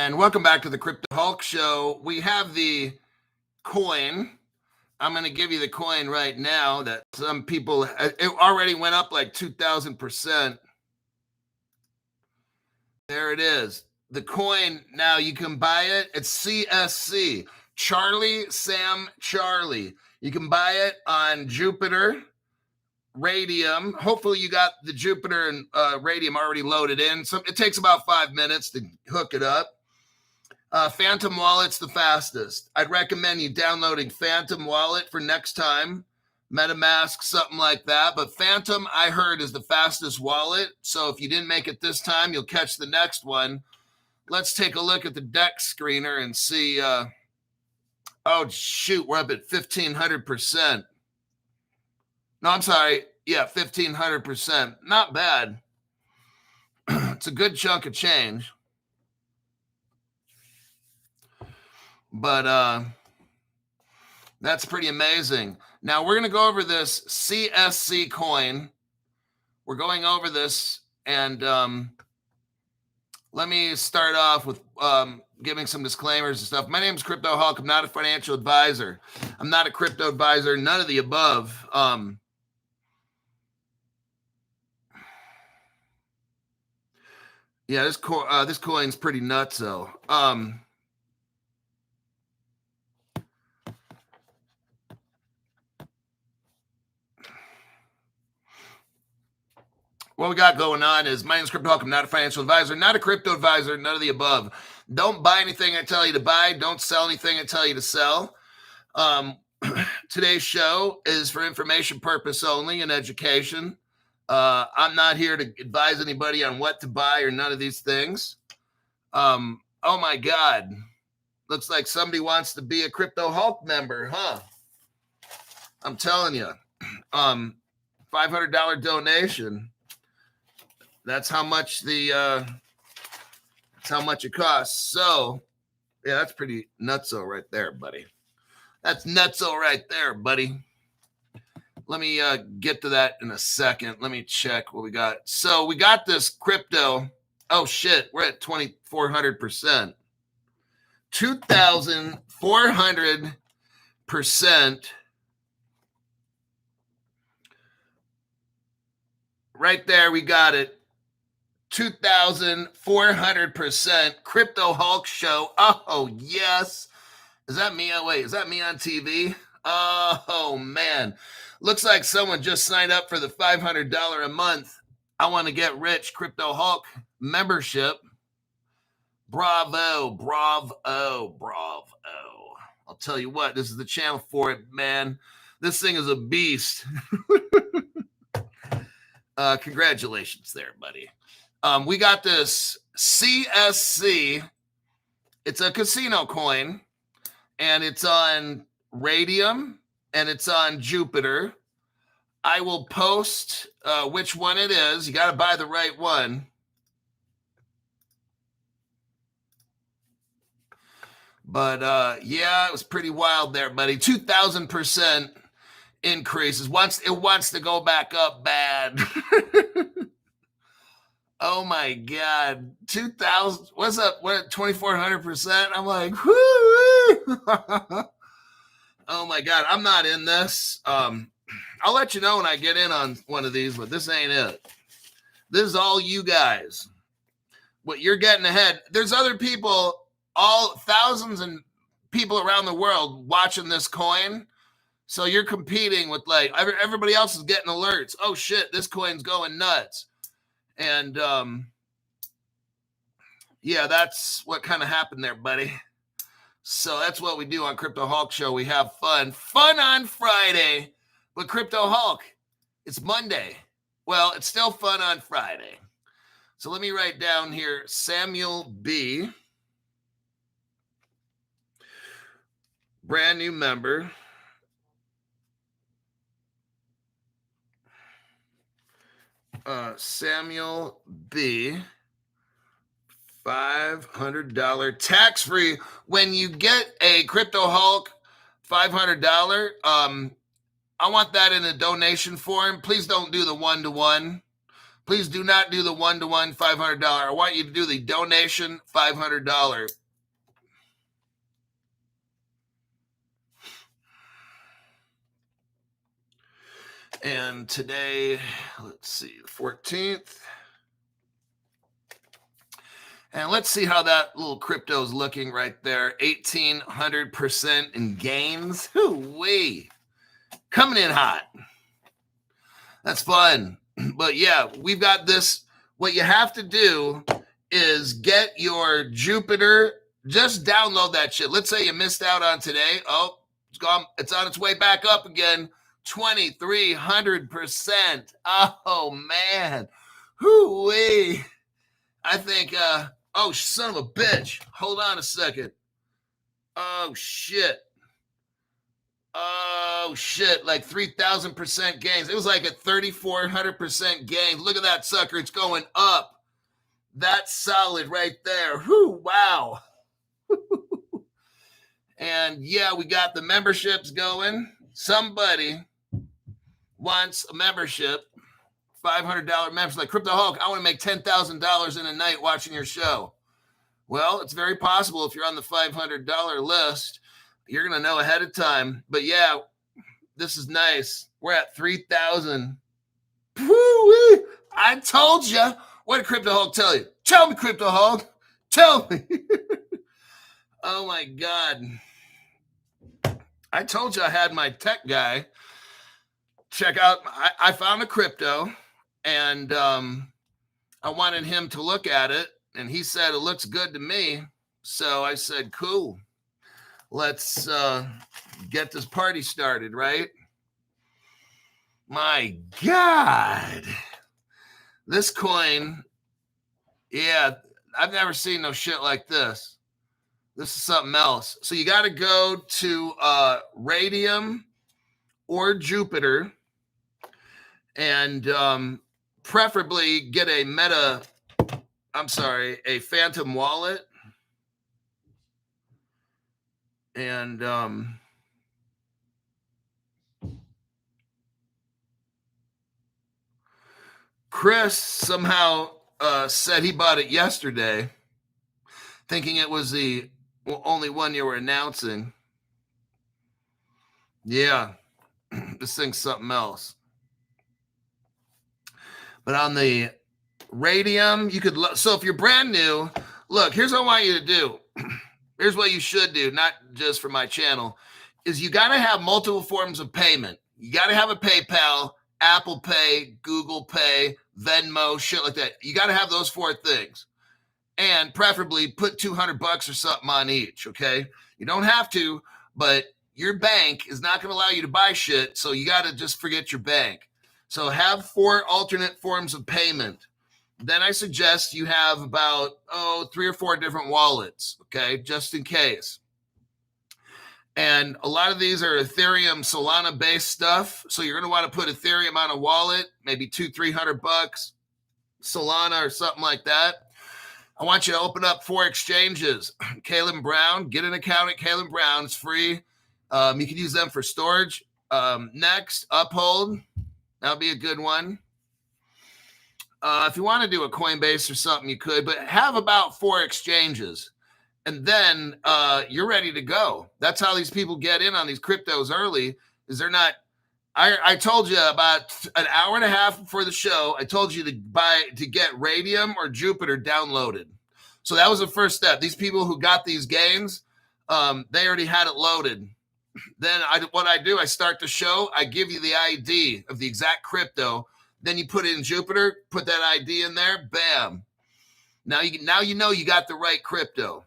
And welcome back to the Crypto Hulk Show. We have the coin. I'm going to give you the coin right now that some people, it already went up like 2,000%. There it is. The coin, now you can buy it. It's CSC, Charlie Sam Charlie. You can buy it on Jupiter, Radium. Hopefully you got the Jupiter and Radium already loaded in. So it takes about 5 minutes to hook it up. Phantom Wallet's the fastest. I'd recommend you downloading Phantom Wallet for next time. MetaMask, something like that. But Phantom, I heard, is the fastest wallet. So if you didn't make it this time, you'll catch the next one. Let's take a look at the DEX screener and see. Oh, shoot, we're up at 1,500%. No, I'm sorry. Yeah, 1,500%. Not bad. It's a good chunk of change. But that's pretty amazing. Now, we're going to go over this CSC coin. We're going over this, and let me start off with giving some disclaimers and stuff. My name is Crypto Hulk. I'm not a financial advisor. I'm not a crypto advisor, none of the above. Yeah, this coin's pretty nuts, though. What we got going on is, my name is Crypto Hulk. I'm not a financial advisor, not a crypto advisor, none of the above. Don't buy anything I tell you to buy. Don't sell anything I tell you to sell. Today's show is for information purpose only and education. I'm not here to advise anybody on what to buy or none of these things. Oh my God. Looks like somebody wants to be a Crypto Hulk member, huh? I'm telling you. $500 donation. That's how much that's how much it costs. So, yeah, that's pretty nutso right there, buddy. That's nutso right there, buddy. Let me get to that in a second. Let me check what we got. So we got this crypto. Oh, shit. We're at 2,400%. 2,400%. Right there, we got it. 2,400%. Crypto Hulk Show. Oh, yes. Is that me? Oh, wait. Is that me on TV? Oh, man. Looks like someone just signed up for the $500 a month. I want to get rich Crypto Hulk membership. Bravo, bravo, bravo. I'll tell you what, this is the channel for it, man. This thing is a beast. Congratulations there, buddy. We got this CSC. It's a casino coin, and it's on Radium, and it's on Jupiter. I will post which one it is. You got to buy the right one. But, yeah, it was pretty wild there, buddy. 2,000% increases. It wants to go back up bad. Oh, my God. 2,000. What's up? What, 2,400%? I'm like, whoo. Oh, my God. I'm not in this. I'll let you know when I get in on one of these, but this ain't it. This is all you guys. What you're getting ahead. There's other people, thousands and people around the world watching this coin. So you're competing with, like, everybody else is getting alerts. Oh, shit, this coin's going nuts. And, yeah, that's what kind of happened there, buddy. So that's what we do on Crypto Hulk Show. We have fun. Fun on Friday. But Crypto Hulk, it's Monday. Well, it's still fun on Friday. So let me write down here, Samuel B. Brand new member. Samuel B. $500 tax-free. When you get a Crypto Hulk $500, I want that in a donation form. Please don't do the one-to-one. Please do not do the one-to-one $500. I want you to do the donation $500. And today, let's see, the 14th. And let's see how that little crypto is looking right there. 1,800% in gains. Hoo-wee. Coming in hot. That's fun. But yeah, we've got this. What you have to do is get your Jupiter. Just download that shit. Let's say you missed out on today. Oh, it's gone. It's on its way back up again. 2,300%. Oh, man. Hoo-wee. I think, oh, son of a bitch. Hold on a second. Oh, shit. Oh, shit. Like 3,000% gains. It was like a 3,400% gain. Look at that sucker. It's going up. That's solid right there. Whoo, wow. And yeah, we got the memberships going. Somebody wants a membership. $500 membership. Like Crypto Hulk, I want to make $10,000 in a night watching your show. Well, it's very possible if you're on the $500 list. You're going to know ahead of time. But yeah, this is nice. We're at 3,000. I told you. What did Crypto Hulk tell you? Tell me, Crypto Hulk. Tell me. Oh, my God. I told you I had my tech guy check out. I found a crypto, and I wanted him to look at it, and he said it looks good to me. So I said, cool. Let's get this party started, right? My God. This coin, yeah, I've never seen no shit like this. This is something else. So you got to go to Radium or Jupiter and preferably get a Phantom wallet. And Chris somehow said he bought it yesterday, thinking it was the only one you were announcing. Yeah, this thing's something else. But on the Radium, you could so if you're brand new, look, here's what I want you to do. Here's what you should do, not just for my channel, is you got to have multiple forms of payment. You got to have a PayPal, Apple Pay, Google Pay, Venmo, shit like that. You got to have those 4 things. And preferably put $200 or something on each, okay? You don't have to, but your bank is not going to allow you to buy shit, so you got to just forget your bank. So have 4 alternate forms of payment. Then I suggest you have about, 3 or 4 different wallets, okay, just in case. And a lot of these are Ethereum, Solana-based stuff. So you're going to want to put Ethereum on a wallet, maybe $200-300, Solana or something like that. I want you to open up 4 exchanges. Caleb Brown, get an account at Caleb Brown. It's free. You can use them for storage. Next, Uphold. That'll be a good one. If you want to do a Coinbase or something, you could, but have about 4 exchanges. And then you're ready to go. That's how these people get in on these cryptos early, is they're not. I told you about an hour and a half before the show, I told you to get Radium or Jupiter downloaded. So that was the first step. These people who got these gains, they already had it loaded. Then what I do, I start the show. I give you the ID of the exact crypto. Then you put it in Jupiter, put that ID in there, bam. Now you know you got the right crypto.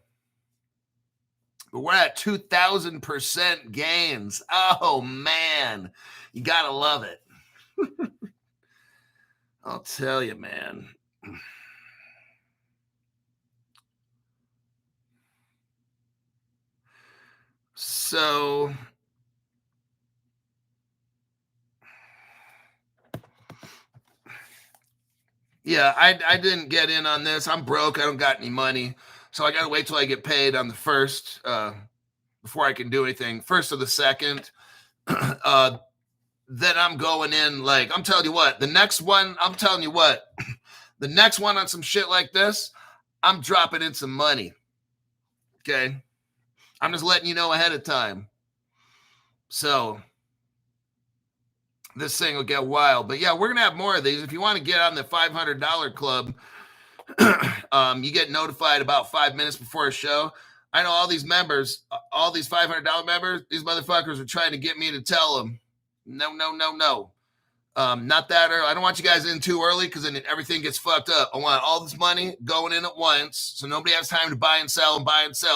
But we're at 2,000% gains. Oh, man. You got to love it. I'll tell you, man. So yeah, I didn't get in on this. I'm broke. I don't got any money. So I got to wait till I get paid on the 1st before I can do anything. 1st or the 2nd. then I'm going in. Like, I'm telling you what, the next one on some shit like this, I'm dropping in some money. Okay. I'm just letting you know ahead of time. So this thing will get wild. But yeah, we're going to have more of these. If you want to get on the $500 club, you get notified about 5 minutes before a show. I know all these members, all these $500 members, these motherfuckers are trying to get me to tell them, no. Not that early. I don't want you guys in too early because then everything gets fucked up. I want all this money going in at once so nobody has time to buy and sell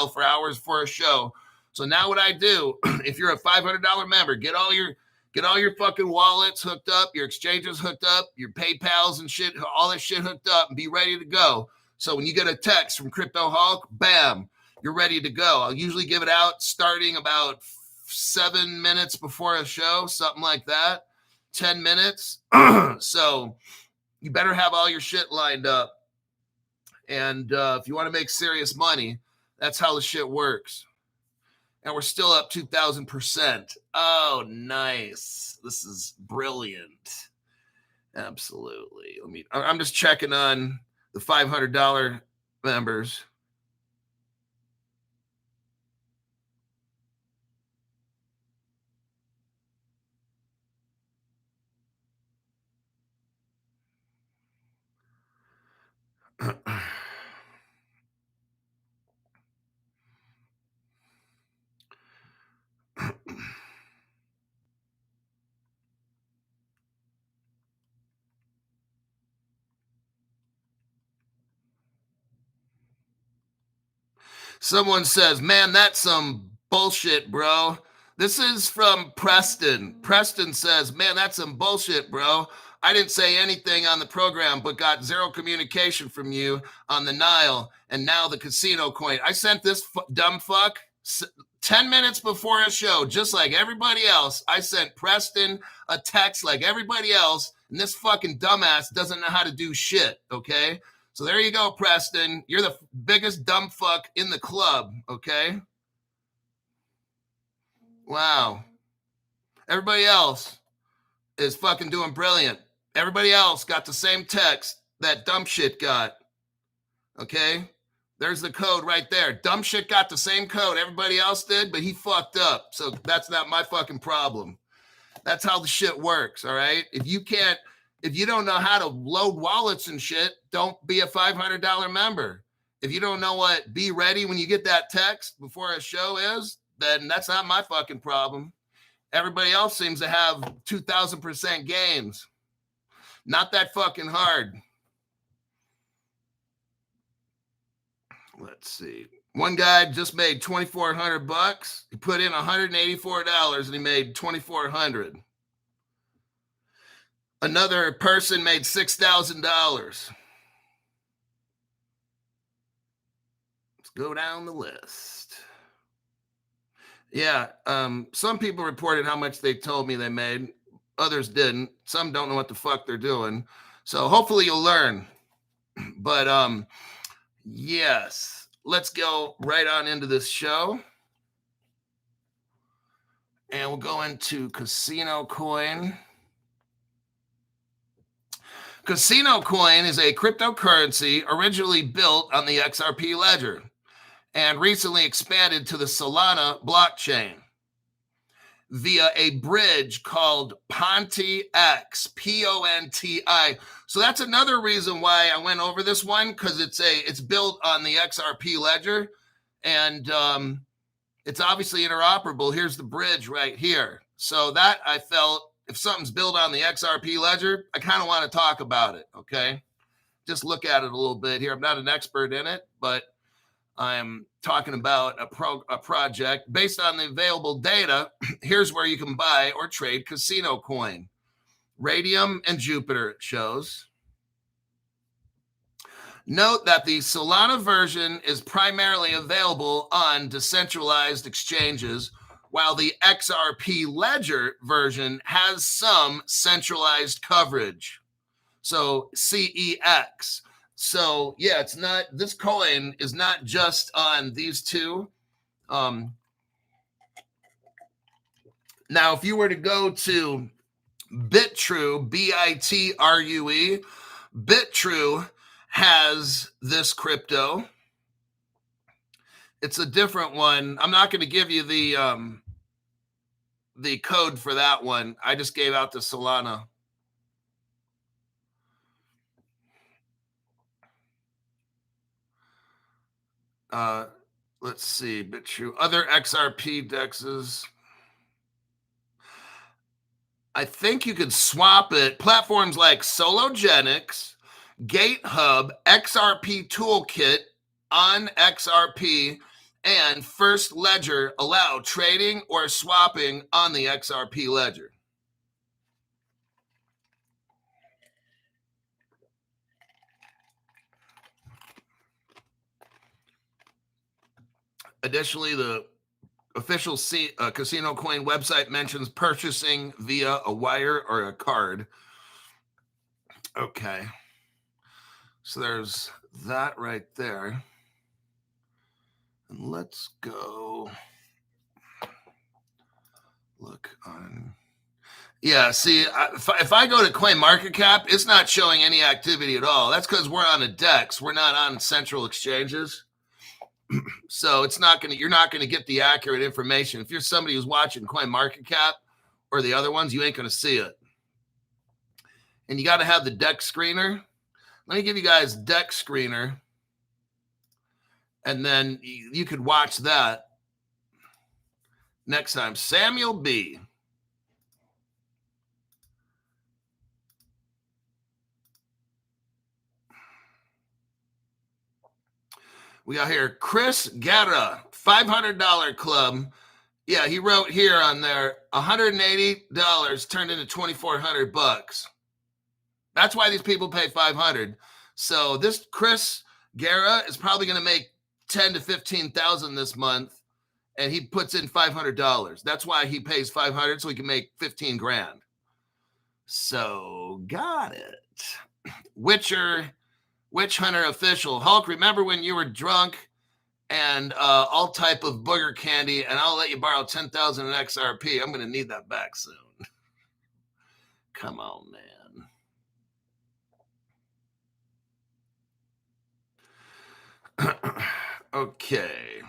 for hours for a show. So now what I do, if you're a $500 member, get all your fucking wallets hooked up, your exchanges hooked up, your PayPals and shit, all that shit hooked up, and be ready to go. So when you get a text from Crypto Hulk, bam, you're ready to go. I'll usually give it out starting about 7 minutes before a show, something like that. 10 minutes. So you better have all your shit lined up. And if you want to make serious money, that's how the shit works. And we're still up 2,000%. Oh, nice. This is brilliant. Absolutely. I'm just checking on the $500 members. Someone says, man, that's some bullshit, bro. This is from Preston. Preston says, man, that's some bullshit, bro. I didn't say anything on the program, but got zero communication from you on the Nile and now the casino coin. I sent this dumb fuck 10 minutes before a show, just like everybody else. I sent Preston a text like everybody else, and this fucking dumbass doesn't know how to do shit, okay? So there you go, Preston. You're the biggest dumb fuck in the club, okay? Wow. Everybody else is fucking doing brilliant. Everybody else got the same text that dumb shit got, okay? There's the code right there. Dumb shit got the same code everybody else did, but he fucked up. So that's not my fucking problem. That's how the shit works, all right? If you don't know how to load wallets and shit, don't be a $500 member. If you don't know what be ready when you get that text before a show is, then that's not my fucking problem. Everybody else seems to have 2,000% gains. Not that fucking hard. Let's see. One guy just made $2,400. He put in $184 and he made $2,400. Another person made $6,000. Let's go down the list. Yeah, some people reported how much they told me they made. Others didn't. Some don't know what the fuck they're doing. So hopefully you'll learn. But yes, let's go right on into this show. And we'll go into Casino Coin. Casino Coin is a cryptocurrency originally built on the XRP ledger and recently expanded to the Solana blockchain via a bridge called Ponti-X, P-O-N-T-I. So that's another reason why I went over this one, because it's built on the XRP ledger, and it's obviously interoperable. Here's the bridge right here. So that I felt, if something's built on the XRP ledger, I kind of want to talk about it, okay? Just look at it a little bit here. I'm not an expert in it, but I'm talking about a project based on the available data. Here's where you can buy or trade Casino Coin. Radium and Jupiter, it shows. Note that the Solana version is primarily available on decentralized exchanges, while the XRP Ledger version has some centralized coverage. So CEX. So yeah, it's not, this coin is not just on these two. Now, if you were to go to Bitrue, Bitrue. Bitrue has this crypto. It's a different one. I'm not going to give you the code for that one. I just gave out the Solana. Let's see, Bitrue. Other XRP dexes. I think you could swap it. Platforms like Sologenics, GateHub, XRP Toolkit on XRP, and First Ledger allow trading or swapping on the XRP ledger. Additionally, the official Casino Coin website mentions purchasing via a wire or a card. Okay. So there's that right there. And let's go look on. Yeah, see, if I go to CoinMarketCap, it's not showing any activity at all. That's because we're on a DEX. We're not on central exchanges. So it's not going to, you're not going to get the accurate information. If you're somebody who's watching CoinMarketCap or the other ones, you ain't going to see it. And you got to have the DEX screener. Let me give you guys DEX screener. And then you could watch that next time. Samuel B. We got here Chris Guerra, $500 club. Yeah, he wrote here on there, $180 turned into $2,400. That's why these people pay $500. So this Chris Guerra is probably going to make 10 to 15,000 this month, and he puts in $500. That's why he pays $500 so he can make 15 grand. So got it. Witch Hunter official. Hulk, remember when you were drunk and all type of booger candy, and I'll let you borrow 10,000 in XRP. I'm going to need that back soon. Come on, man. Okay.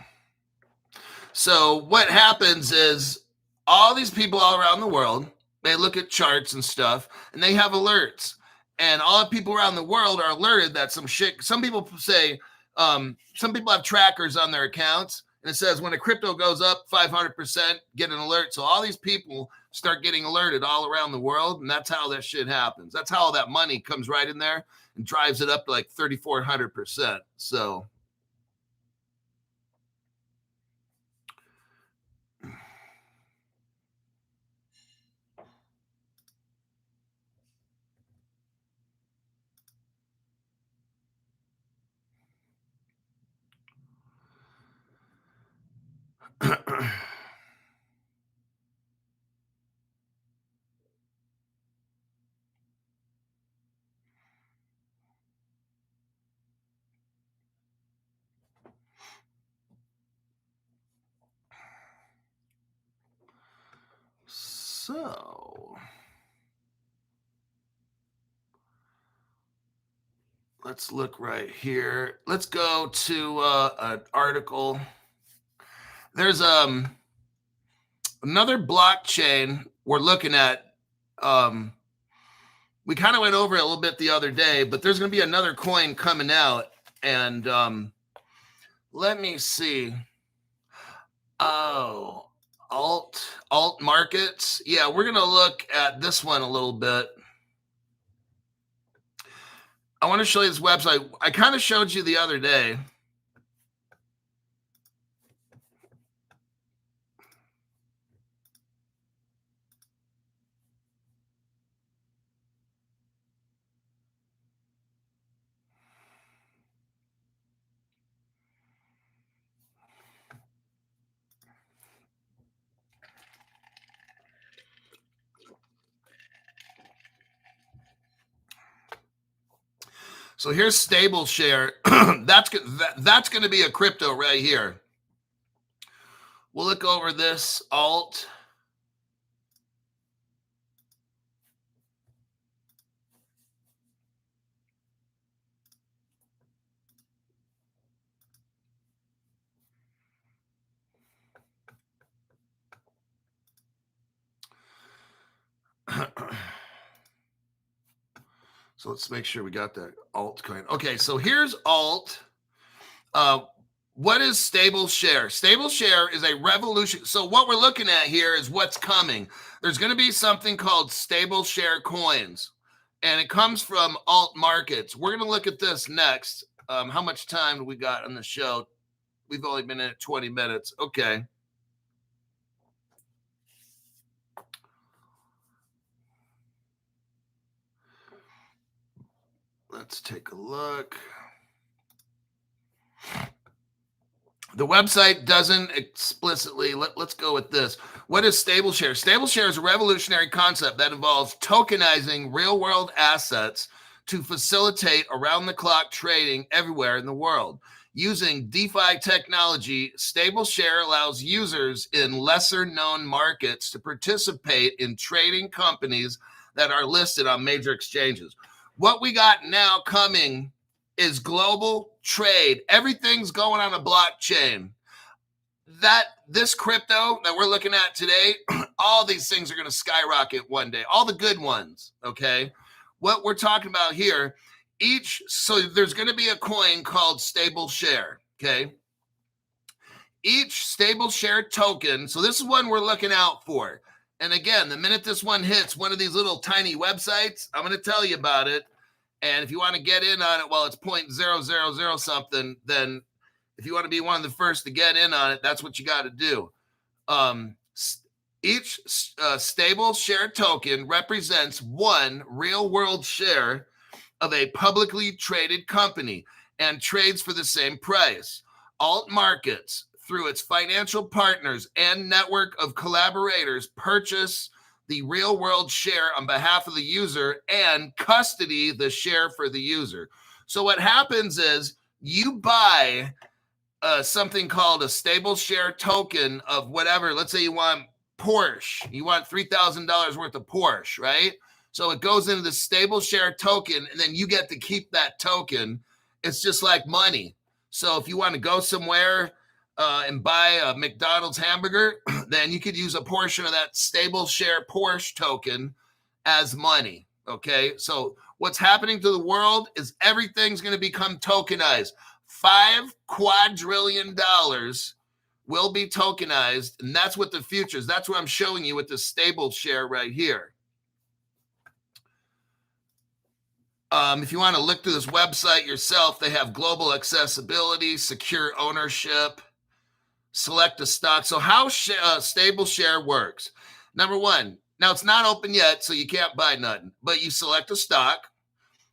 So what happens is all these people all around the world, they look at charts and stuff, and they have alerts. And all the people around the world are alerted that some shit, some people say, some people have trackers on their accounts, and it says when a crypto goes up 500%, get an alert. So all these people start getting alerted all around the world, and that's how that shit happens. That's how all that money comes right in there and drives it up to like 3,400%. So So let's look right here. Let's go to an article. There's another blockchain we're looking at. We kind of went over it a little bit the other day, but there's going to be another coin coming out. And let me see. Oh, alt markets. Yeah, we're going to look at this one a little bit. I want to show you this website. I kind of showed you the other day. So here's stable share. That's going to be a crypto right here. We'll look over this alt. So let's make sure we got that altcoin. Okay, so here's alt. What is stable share? Stable share is a revolution. So what we're looking at here is what's coming. There's going to be something called stable share coins, and it comes from alt markets. We're going to look at this next. How much time do we got on the show? We've only been in it 20 minutes. Okay. Let's take a look. The website doesn't explicitly, let's go with this. What is stable share? Stable share is a revolutionary concept that involves tokenizing real world assets to facilitate around the clock trading everywhere in the world. Using DeFi technology, stable share allows users in lesser known markets to participate in trading companies that are listed on major exchanges. What we got now coming is global trade. Everything's going on a blockchain. This crypto that we're looking at today, all these things are going to skyrocket one day. All the good ones, okay? What we're talking about here, so there's going to be a coin called stable share, okay? Each stable share token, so this is one we're looking out for. And again, the minute this one hits one of these little tiny websites, I'm going to tell you about it. And if you want to get in on it while it's 0.000 something, then if you want to be one of the first to get in on it, that's what you got to do. Each stable share token represents one real world share of a publicly traded company and trades for the same price. Alt markets, through its financial partners and network of collaborators, purchase the real world share on behalf of the user and custody the share for the user. So what happens is you buy something called a stable share token of whatever. Let's say you want Porsche. You want $3,000 worth of Porsche, right? So it goes into the stable share token, and then you get to keep that token. It's just like money. So if you want to go somewhere and buy a McDonald's hamburger, then you could use a portion of that stable share Porsche token as money. Okay, so what's happening to the world is everything's going to become tokenized. $5 quadrillion will be tokenized, and that's what the future is. That's what I'm showing you with the stable share right here. If you want to look through this website yourself, they have global accessibility, secure ownership, select a stock. So how stable share works. Number one, now it's not open yet, so you can't buy nothing, but you select a stock,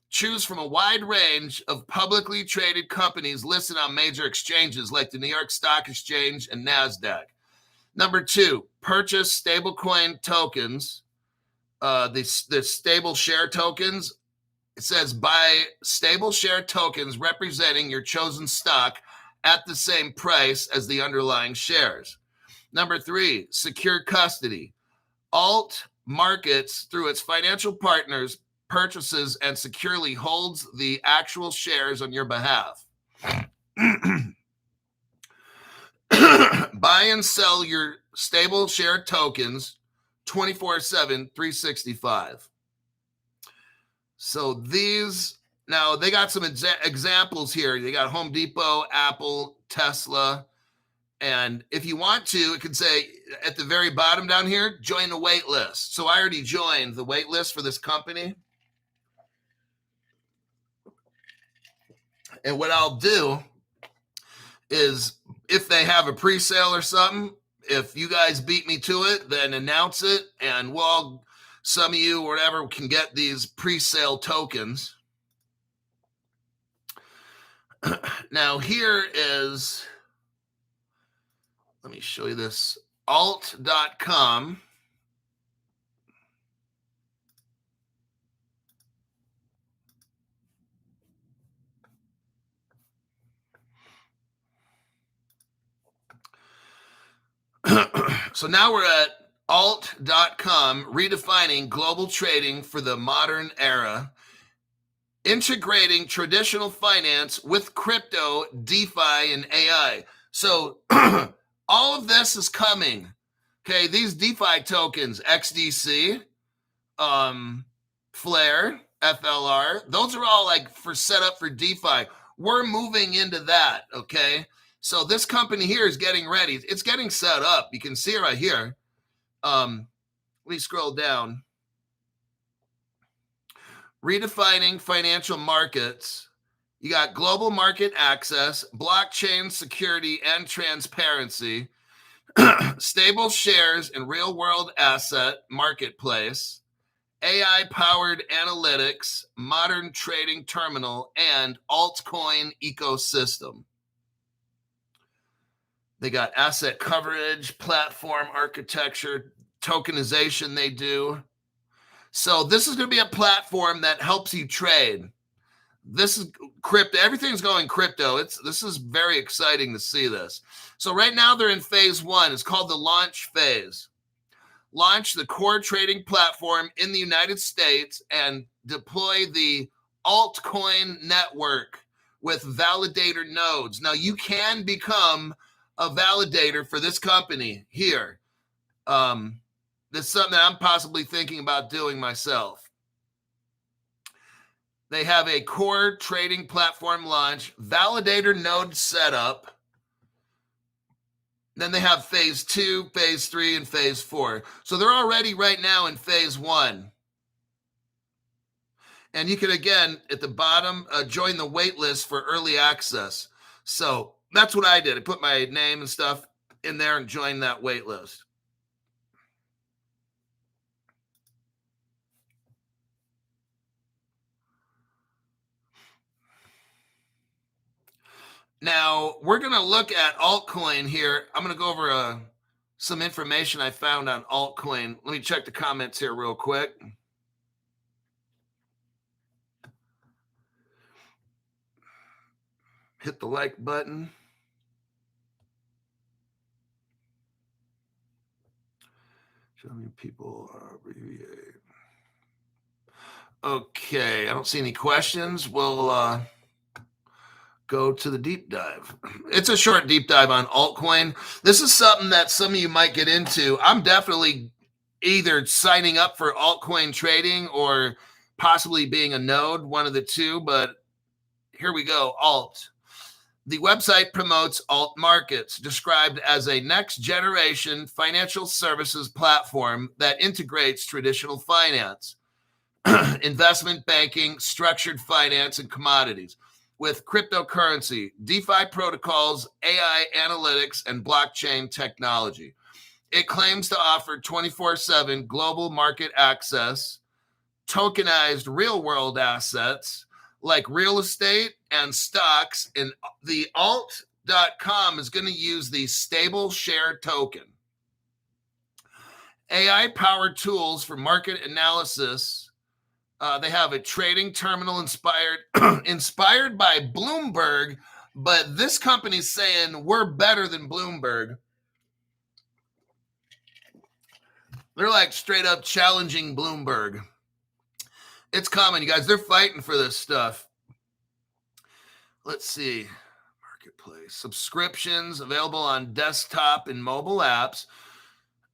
choose from a wide range of publicly traded companies listed on major exchanges like the New York Stock Exchange and NASDAQ. Number two, purchase stablecoin tokens, the stable share tokens. It says buy stable share tokens representing your chosen stock at the same price as the underlying shares. Number three, secure custody. Alt markets, through its financial partners, purchases and securely holds the actual shares on your behalf. Buy and sell your stable share tokens 24/7, 365. So these, now they got some examples here. They got Home Depot, Apple, Tesla. And if you want to, it could say at the very bottom down here, join the wait list. So I already joined the wait list for this company. And what I'll do is if they have a pre-sale or something, if you guys beat me to it, then announce it. And we'll, some of you or whatever can get these pre-sale tokens. Now here is, let me show you this, alt.com. So now we're at alt.com, redefining global trading for the modern era, integrating traditional finance with crypto, DeFi, and AI. So all of this is coming. Okay, these DeFi tokens, XDC, Flare, FLR. Those are all like for setup for DeFi. We're moving into that, okay? So this company here is getting ready. It's getting set up. You can see it right here. Let me scroll down. Redefining financial markets. You got global market access, blockchain security and transparency, stable shares in real world asset marketplace, AI powered analytics, modern trading terminal, and altcoin ecosystem. They got asset coverage, platform architecture, tokenization they do. So this is going to be a platform that helps you trade. This is crypto. Everything's going crypto. This is very exciting to see this. So right now they're in phase 1. It's called the launch phase. Launch the core trading platform in the United States and deploy the altcoin network with validator nodes. Now you can become a validator for this company here. That's something that I'm possibly thinking about doing myself. They have a core trading platform launch, validator node setup. Then they have phase 2, phase 3, and phase 4. So they're already right now in phase 1. And you can, again, at the bottom, join the wait list for early access. So that's what I did. I put my name and stuff in there and joined that wait list. Now, we're going to look at altcoin here. I'm going to go over some information I found on altcoin. Let me check the comments here real quick. Hit the like button. Show me people abbreviate. Okay, I don't see any questions. We'll go to the deep dive. It's a short deep dive on altcoin. This is something that some of you might get into. I'm definitely either signing up for altcoin trading or possibly being a node, one of the two, but here we go. Alt. The website promotes alt markets, described as a next generation financial services platform that integrates traditional finance, investment banking, structured finance, and commodities with cryptocurrency, DeFi protocols, AI analytics, and blockchain technology. It claims to offer 24/7 global market access, tokenized real-world assets like real estate and stocks, and the alt.com is going to use the stable share token. AI-powered tools for market analysis. They have a trading terminal inspired by Bloomberg, but this company's saying we're better than Bloomberg. They're like straight up challenging Bloomberg. It's coming, you guys. They're fighting for this stuff. Let's see. Marketplace. Subscriptions available on desktop and mobile apps.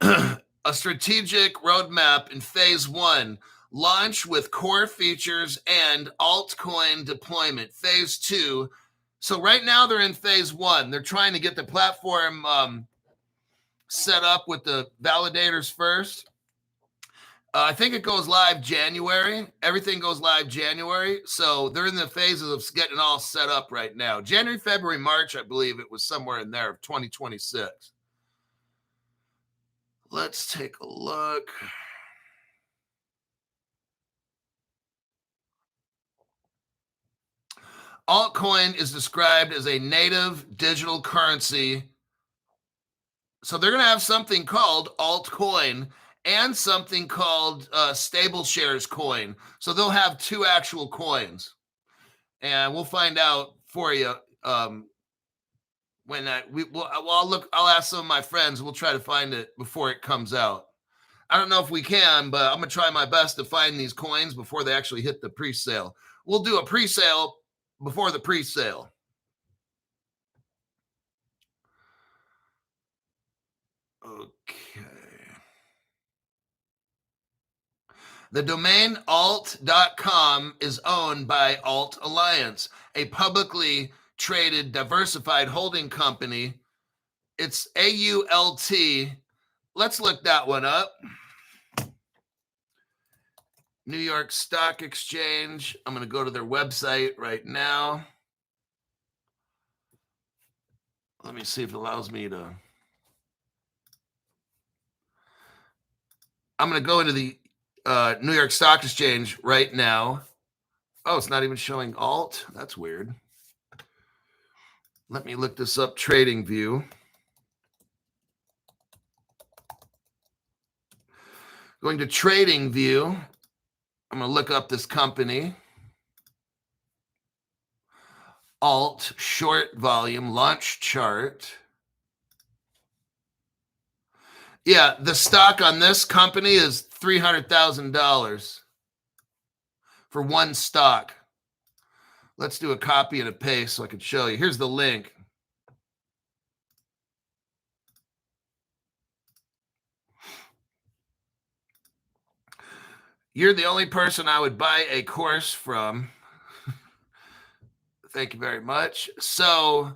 A strategic roadmap in phase 1. Launch with core features and altcoin deployment. Phase 2. So right now they're in phase 1. They're trying to get the platform set up with the validators first. I think it goes live January. Everything goes live January. So they're in the phases of getting it all set up right now. January, February, March, I believe it was somewhere in there of 2026. Let's take a look. Altcoin is described as a native digital currency. So they're going to have something called altcoin and something called stable shares coin. So they'll have two actual coins. And we'll find out for you when I'll ask some of my friends. We'll try to find it before it comes out. I don't know if we can, but I'm going to try my best to find these coins before they actually hit the pre-sale. We'll do a pre-sale before the pre-sale. Okay. The domain alt.com is owned by Alt Alliance, a publicly traded diversified holding company. It's AULT. Let's look that one up. New York Stock Exchange. I'm going to go to their website right now. Let me see if it allows me to. I'm going to go into the New York Stock Exchange right now. Oh, it's not even showing alt. That's weird. Let me look this up. Trading View. Going to Trading View. I'm going to look up this company. Alt, short volume, launch chart. Yeah, the stock on this company is $300,000 for one stock. Let's do a copy and a paste so I can show you. Here's the link. You're the only person I would buy a course from. Thank you very much. So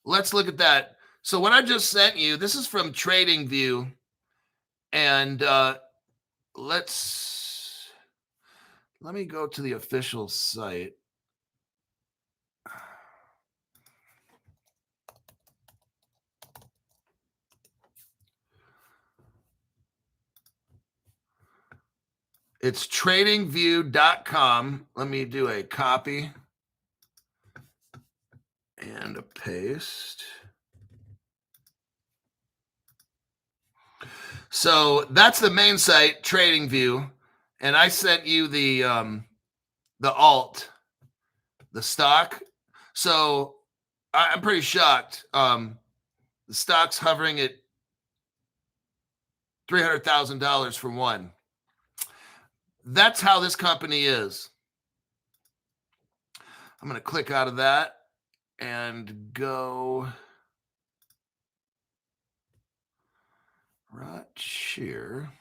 let's look at that. So what I just sent you, this is from Trading View. And let me go to the official site. It's tradingview.com. Let me do a copy and a paste. So that's the main site, TradingView, and I sent you the alt, the stock. So I'm pretty shocked. The stock's hovering at $300,000 for one. That's how this company is. I'm going to click out of that and go right here.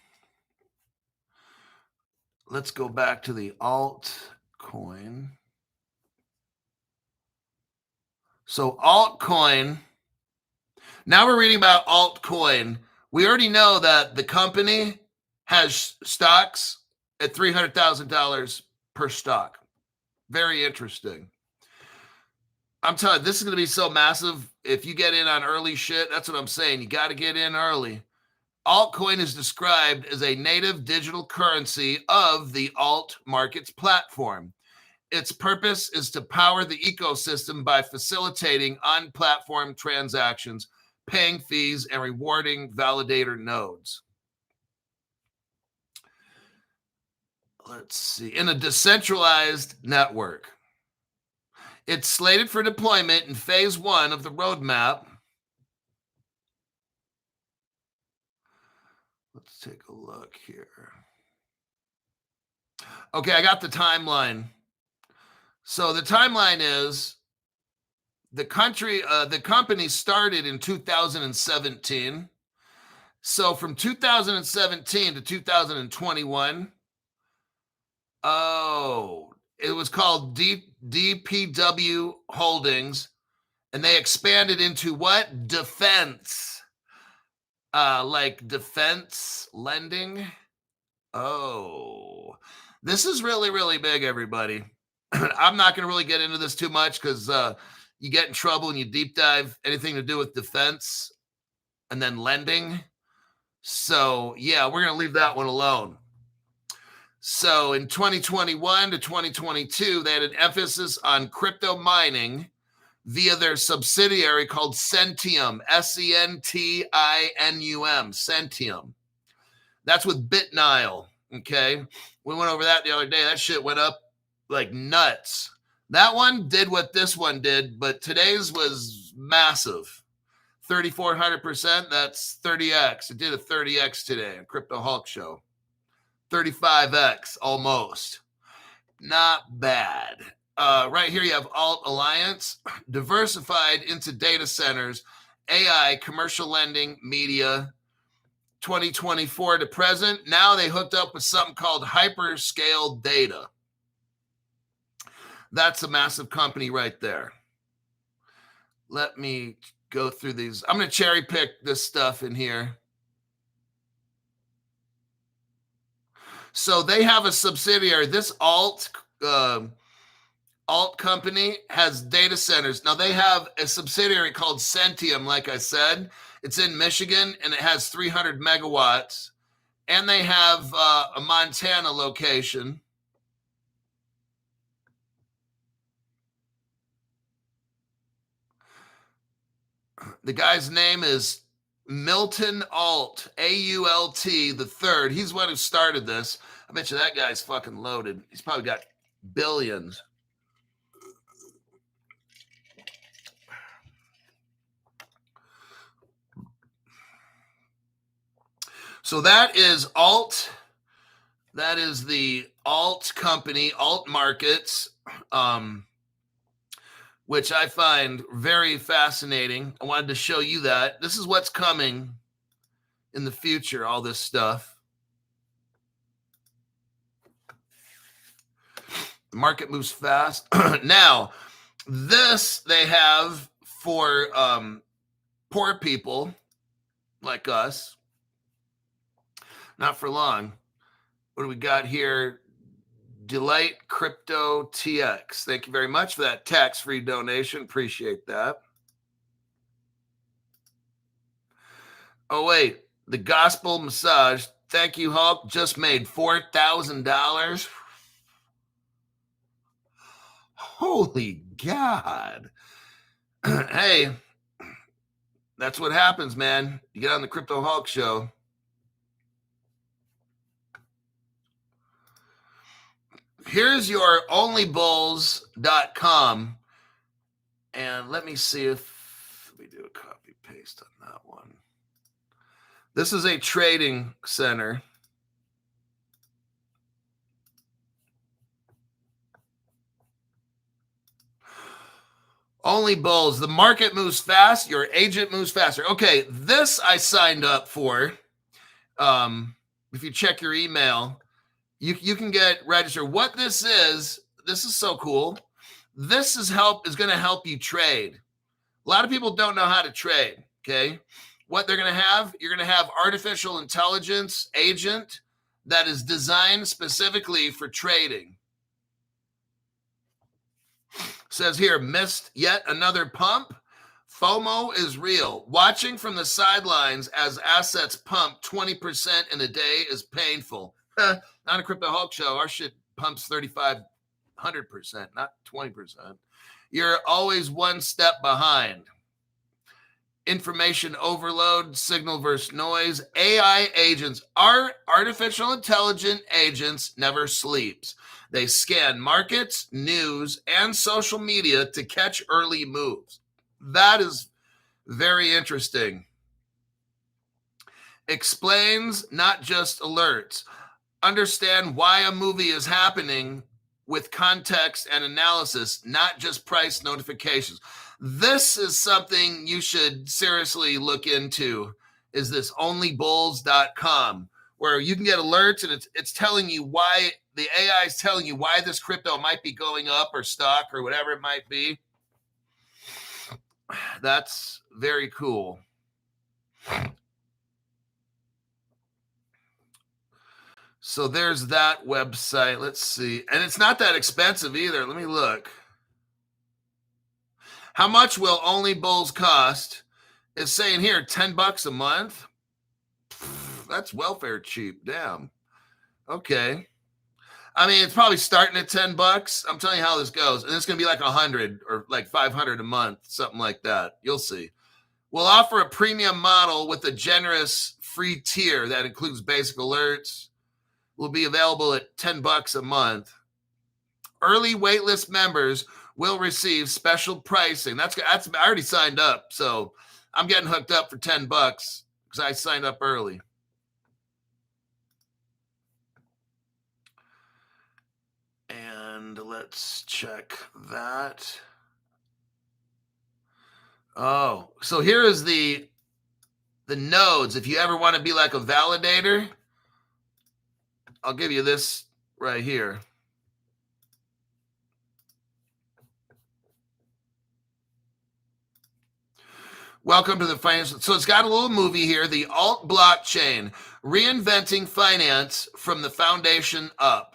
Let's go back to the altcoin. So altcoin, now we're reading about altcoin. We already know that the company has stocks at $300,000 per stock. Very interesting. I'm telling you, this is going to be so massive. If you get in on early shit, that's what I'm saying. You got to get in early. Altcoin is described as a native digital currency of the alt markets platform. Its purpose is to power the ecosystem by facilitating on-platform transactions, paying fees, and rewarding validator nodes. Let's see. In a decentralized network. It's slated for deployment in phase 1 of the roadmap. Let's take a look here. Okay, I got the timeline. So the timeline is the company started in 2017. So from 2017 to 2021, it was called DPW Holdings, and they expanded into what? Defense. Like defense lending. Oh, this is really, really big, everybody. I'm not going to really get into this too much because you get in trouble when you deep dive anything to do with defense and then lending. So, yeah, we're going to leave that one alone. So in 2021 to 2022, they had an emphasis on crypto mining via their subsidiary called Centium, Sentinum, Centium. That's with BitNile, okay? We went over that the other day. That shit went up like nuts. That one did what this one did, but today's was massive. 3,400%, that's 30x. It did a 30x today on Crypto Hulk Show. 35x almost. Not bad. Right here you have Alt Alliance, diversified into data centers, AI, commercial lending, media. 2024 to present. Now they hooked up with something called hyperscale data. That's a massive company right there. Let me go through these. I'm going to cherry pick this stuff in here. So they have a subsidiary. This alt company has data centers. Now they have a subsidiary called Centium, like I said. It's in Michigan, and it has 300 megawatts. And they have a Montana location. The guy's name is Milton Alt, A-U-L-T, the third. He's the one who started this. I bet you that guy's fucking loaded. He's probably got billions. So that is Alt. That is the Alt company, Alt Markets, which I find very fascinating. I wanted to show you that. This is what's coming in the future, all this stuff. The market moves fast. Now, this they have for poor people like us. Not for long. What do we got here? Delight Crypto TX. Thank you very much for that tax-free donation. Appreciate that. Oh, wait. The Gospel Massage. Thank you, Hulk. Just made $4,000. Holy God. Hey, that's what happens, man. You get on the Crypto Hulk show. Here's your OnlyBulls.com. And let me see if we do a copy paste on that one. This is a trading center. OnlyBulls. The market moves fast. Your agent moves faster. Okay, this I signed up for. If you check your email, you can get registered. What this is so cool. This is going to help you trade. A lot of people don't know how to trade, okay? What they're going to have, you're going to have artificial intelligence agent that is designed specifically for trading. Says here, missed yet another pump. FOMO is real. Watching from the sidelines as assets pump 20% in a day is painful. Not a Crypto Hulk show. Our shit pumps 3,500%, not 20%. You're always one step behind. Information overload, signal versus noise. AI agents, our artificial intelligent agents never sleeps. They scan markets, news, and social media to catch early moves. That is very interesting. Explains, not just alerts. Understand why a movie is happening with context and analysis, not just price notifications. This is something you should seriously look into, is this onlybulls.com, where you can get alerts and it's telling you why, the AI is telling you why this crypto might be going up or stock or whatever it might be. That's very cool. So there's that website. Let's see. And it's not that expensive either. Let me look. How much will OnlyBulls cost? It's saying here $10 a month. That's welfare cheap. Damn. Okay. I mean, it's probably starting at $10. I'm telling you how this goes. And it's going to be like 100 or like 500 a month, something like that. You'll see. We'll offer a premium model with a generous free tier that includes basic alerts. Will be available at $10 a month. Early waitlist members will receive special pricing. That's I already signed up, so I'm getting hooked up for $10 because I signed up early. And let's check that. Oh, so here is the the nodes. If you ever want to be like a validator, I'll give you this right here. Welcome to the financial. So it's got a little movie here, the Alt Blockchain, reinventing finance from the foundation up.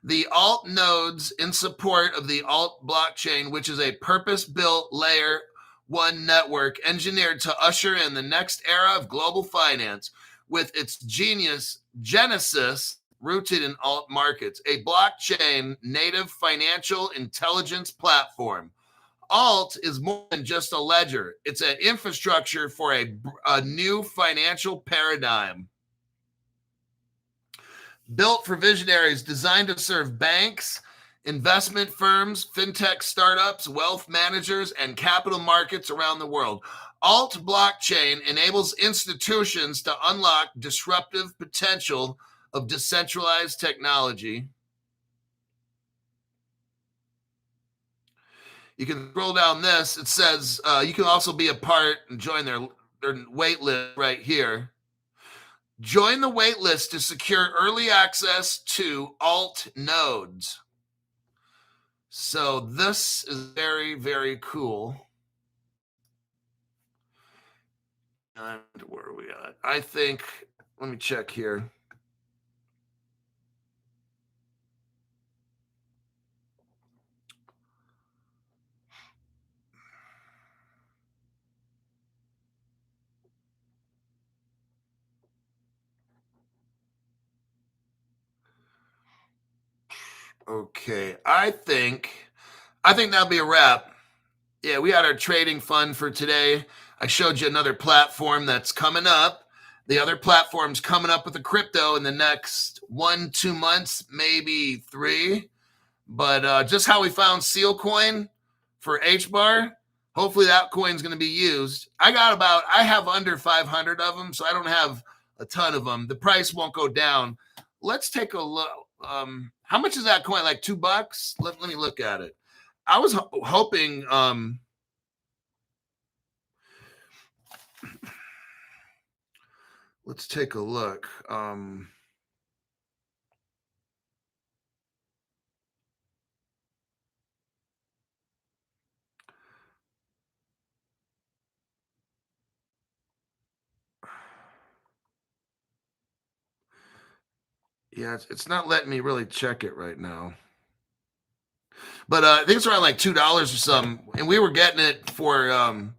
The Alt nodes in support of the Alt Blockchain, which is a purpose-built layer 1 network engineered to usher in the next era of global finance with its genesis rooted in alt markets, a blockchain native financial intelligence platform. Alt is more than just a ledger. It's an infrastructure for a new financial paradigm. Built for visionaries, designed to serve banks, investment firms, fintech startups, wealth managers, and capital markets around the world. Alt blockchain enables institutions to unlock disruptive potential of decentralized technology. You can scroll down this. It says you can also be a part and join their wait list right here. Join the wait list to secure early access to alt nodes. So this is very, very cool. And where are we at? I think, let me check here. Okay, I think that'll be a wrap. Yeah, we had our trading fun for today. I showed you another platform that's coming up. The other platform's coming up with the crypto in the next 1-2 months, maybe 3. But just how we found Seal Coin for HBAR, hopefully that coin's going to be used. I have under 500 of them, so I don't have a ton of them. The price won't go down. Let's take a look. How much is that coin? Like $2? Let me look at it. I was hoping. Let's take a look. Yeah, it's not letting me really check it right now. But I think it's around like $2 or something, and we were getting it for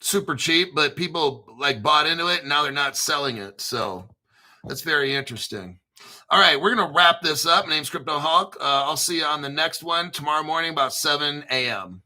super cheap, but people like bought into it, and now they're not selling it. So that's very interesting. All right, we're gonna wrap this up. My name's Crypto Hulk. I'll see you on the next one tomorrow morning about 7 a.m.